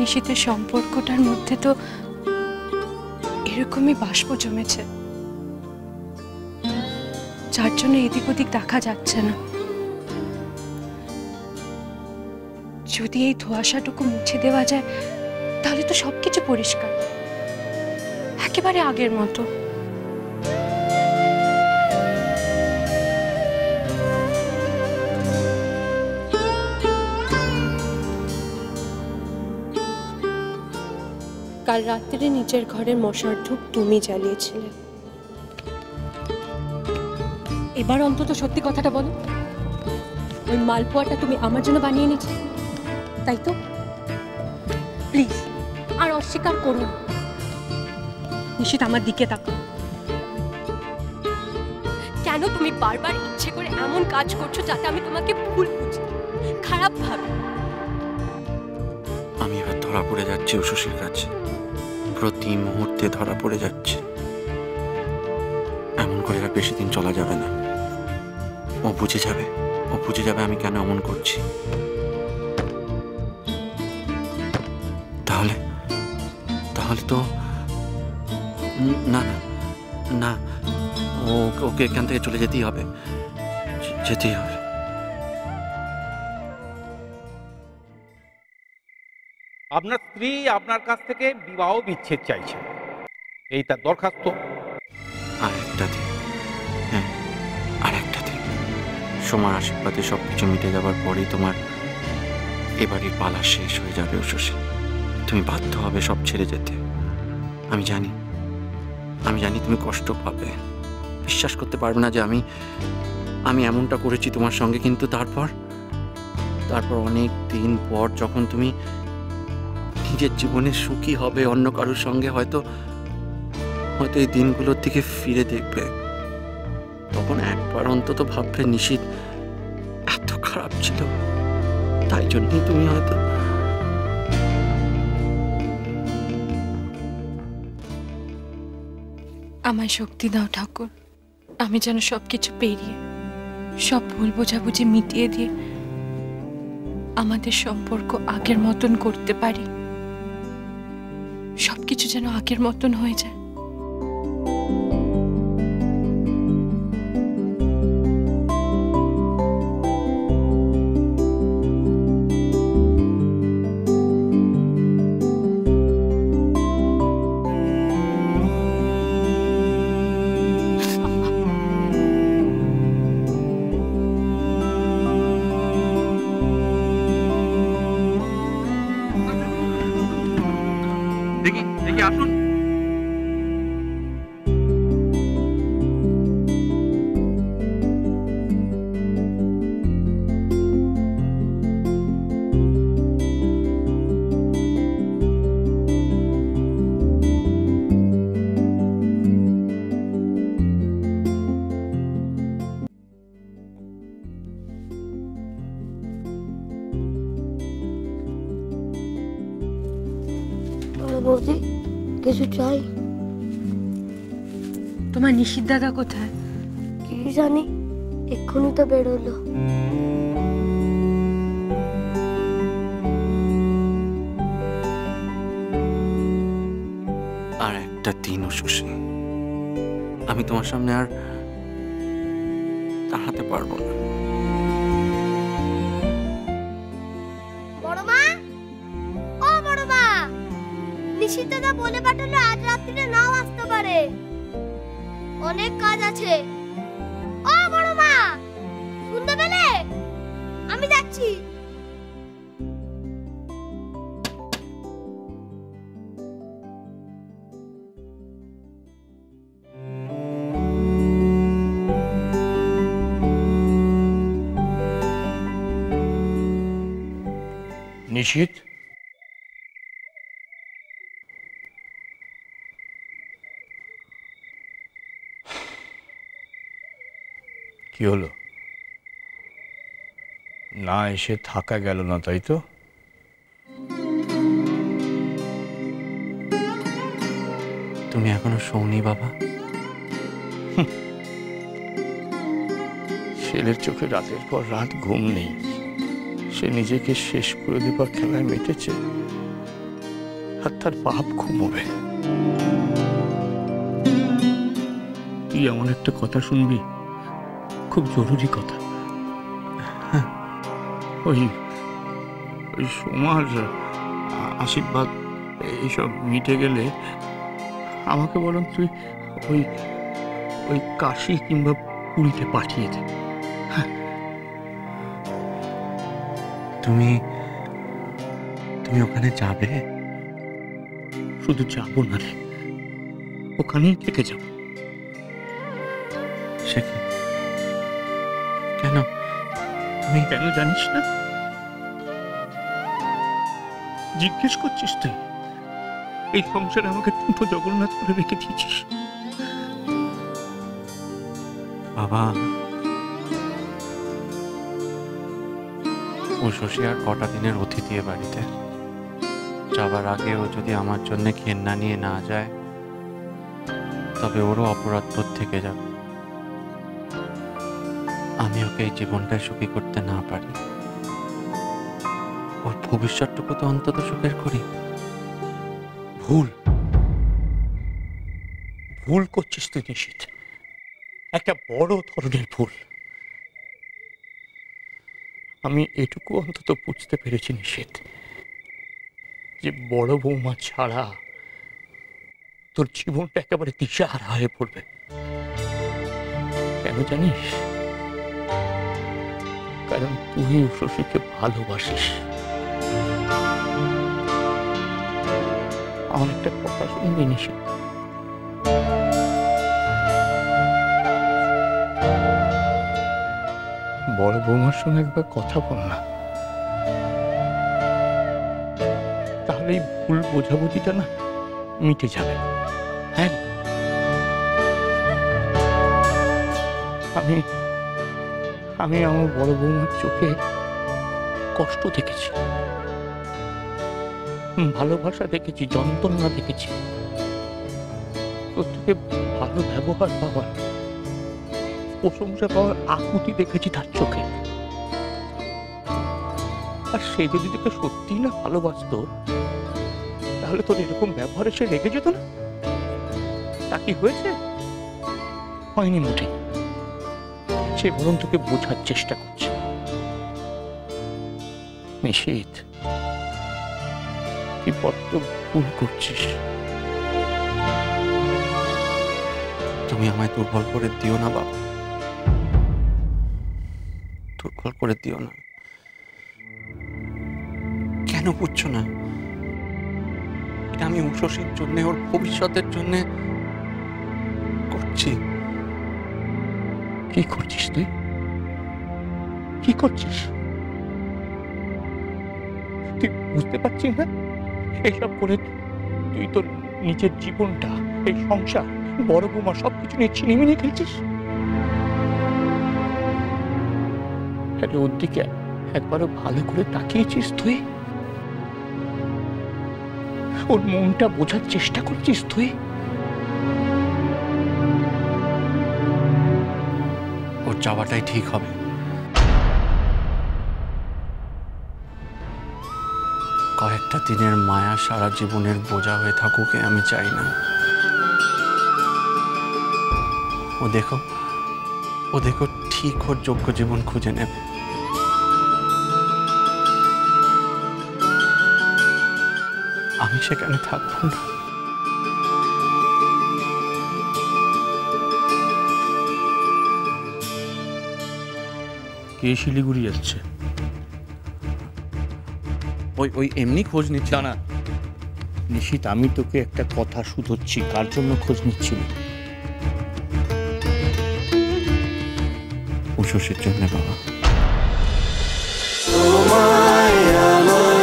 নিশীথের সম্পর্কটার মধ্যে তো এরকমই বাষ্প জমেছে, যার জন্য এদিক ওদিক দেখা যাচ্ছে না। যদি এই ধোঁয়াশাটুকু মুছে দেওয়া যায় তাহলে তো সবকিছু পরিষ্কার, একেবারে আগের মতো। কাল রাত্রে নিচের ঘরের মশার ধূপ তুমি জ্বালিয়েছিলে। এবার অন্তত সত্যি কথাটা বলো, ওই মালপোয়াটা তুমি আমার জন্য বানিয়ে নিয়েছো, তাই তো? প্লিজ আর অস্বীকার করো না। নিশীথ, আমার দিকে তাকাও। কেন তুমি বারবার ইচ্ছে করে এমন কাজ করছো যাতে আমি তোমাকে ভুল বুঝি, খারাপ ভাবে? আমি এবার ধরা পড়ে যাচ্ছি উষসীর কাছে, প্রতি মুহূর্তে ধরা পড়ে যাচ্ছে। এমন করে আর বেশি দিন চলা যাবে না। ও বুঝে যাবে আমি কেন এমন করছি। তাহলে তো না না না, ওকে এখান থেকে চলে যেতেই হবে। আপনার স্ত্রী আপনার কাছ থেকে বিবাহ বিচ্ছেদ চাইছে, এই তার দরখাস্ত। আর একটা দিন সময় আশীর্বাদে সবকিছু মিটে যাবার পরেই তোমার এবারের পালা শেষ হয়ে যাবে উষসী। তুমি বাধ্য হবে সব ছেড়ে যেতে। আমি জানি তুমি কষ্ট পাবে, বিশ্বাস করতে পারবে না যে আমি এমনটা করেছি তোমার সঙ্গে। কিন্তু তারপর অনেক দিন পর যখন তুমি নিজের জীবনে সুখী হবে অন্য কারোর সঙ্গে, হয়তো এই দিনগুলোর দিকে ফিরে দেখবে, তখন একবার অন্তত ভাববে নিশীথ এত খারাপ ছিল। তাই জন্যই তুমি হয়তো আমায় শক্তি দাও ঠাকুর, আমি যেন সবকিছু পেরিয়ে, সব ভুল বোঝাবুঝি মিটিয়ে দিয়ে আমাদের সম্পর্ক আগের মতন করতে পারি। সবকিছু যেন আগের মতন হয়ে যায়। দেখি আসুন। বৌদি, কিছু চাই? তোমার নিশীথ দাদা কোথায়? কি জানি, এক্ষুনি তো বেরোলো। আর একটা দিন উষসী, আমি তোমার সামনে আর দাঁড়াতে পারবো না। নিশীথ দাদা বলে পাঠালো আজ রাত্রিরে নাও আসতে পারে, অনেক কাজ আছে। ও বড় মা, শুনতে পেলে? আমি যাচ্ছি। নিশীথ, কি হলো? না এসে থাকা গেল না, তাই তো? তুমি এখনো শোনি বাবা? ছেলের চোখে রাতের পর রাত ঘুম নেই, সে নিজেকে শেষ করে দেবার খেলায় মেতেছে। আর তার পাপ ঘুমোবে। তুই এমন একটা কথা শুনবি, খুব জরুরি কথা। ওই ওই সমাজ আশীর্বাদ এইসব মিটে গেলে আমাকে বরং তুই ওই ওই কাশি কিংবা পুরীতে পাঠিয়ে দে। তুমি তুমি ওখানে যাবে? শুধু যাবো না রে, ওখানেই থেকে যাব। সে কি? কেন? তুমি কেন জানিস না? জিজ্ঞেস করছিস তুই? এই সংসারে আমাকে টুটো জগন্নাথ করে রেখে দিয়েছিস। বাবা, ও শশী আর কটা দিনের অতিথি এ বাড়িতে। যাবার আগে ও যদি আমার জন্য ঘেন্না নিয়ে না যায়, তবে ওরও অপরাধবোধ থেকে যাবে। আমি ওকে এই জীবনটায় সুখী করতে না পারি, ওর ভবিষ্যৎটুকু তো অন্তত সুখের করি। ভুল ভুল করছিস তুই নিশিত, একটা বড় ধরনের ভুল। আমি এটুকু অন্তত বুঝতে পেরেছি নিশিত, যে বড় বৌমা ছাড়া তোর জীবনটা একেবারে দিশাহারা হয়ে পড়বে। কেন জানিস? কারণ তুই শশীকে ভালোবাসিস। আমার একটা কথা শুনবি নিশিত? বড় বৌমার সঙ্গে একবার কথা বল না, তাহলে এই ভুল বোঝাবুঝিটা না মিটে যাবে। হ্যাঁ, আমি আমি আমার বড় বৌমার চোখে কষ্ট দেখেছি, ভালোবাসা দেখেছি, যন্ত্রণা দেখেছি, তোর থেকে ভালো ব্যবহার পাওয়ার, প্রশংসা পাওয়ার আকুতি দেখেছি তার চোখে। আর সে যদি তোকে সত্যি না ভালোবাসতো, তাহলে তোর এরকম ব্যবহারে সে রেগে যেত না। তা কি হয়েছে? হয়নি মোটেই। সে বরং তোকে বোঝার চেষ্টা করছে। নিশিত, তুই বড্ড ভুল করছিস। তুমি আমায় দুর্বল করে দিও না বাবা, দুর্বল করে দিও না। কেন বুঝছো না? এটা আমি উষসীর জন্য, ওর ভবিষ্যতের জন্য করছি। কি করছিস তুই? কি করছিস? তুই বুঝতে পারছিস না? এইসব করে তুই তোর নিজের জীবনটা, এই সংসার, বড় বৌমা সবকিছু নিয়ে ছিনিমিনি খেলছিস। ওর দিকে একবারও ভালো করে তাকিয়েছিস তুই? ওর মনটা বোঝার চেষ্টা করছিস তুই? ওর যাওয়াটাই ঠিক হবে। কয়েকটা দিনের মায়া সারা জীবনের বোঝা হয়ে থাকুক আমি চাই না। ও দেখো ঠিক ওর যোগ্য জীবন খুঁজে নেবে। আমি সেখানে থাকবো না। কে শিলিগুড়ি যাচ্ছে? ওই এমনি খোঁজ নিচ্ছি না। নিশিত, আমি তোকে একটা কথা শুধোচ্ছি, কার জন্য খোঁজ নিচ্ছিলি? উষসীর জন্য বাবা। তোমায় আমার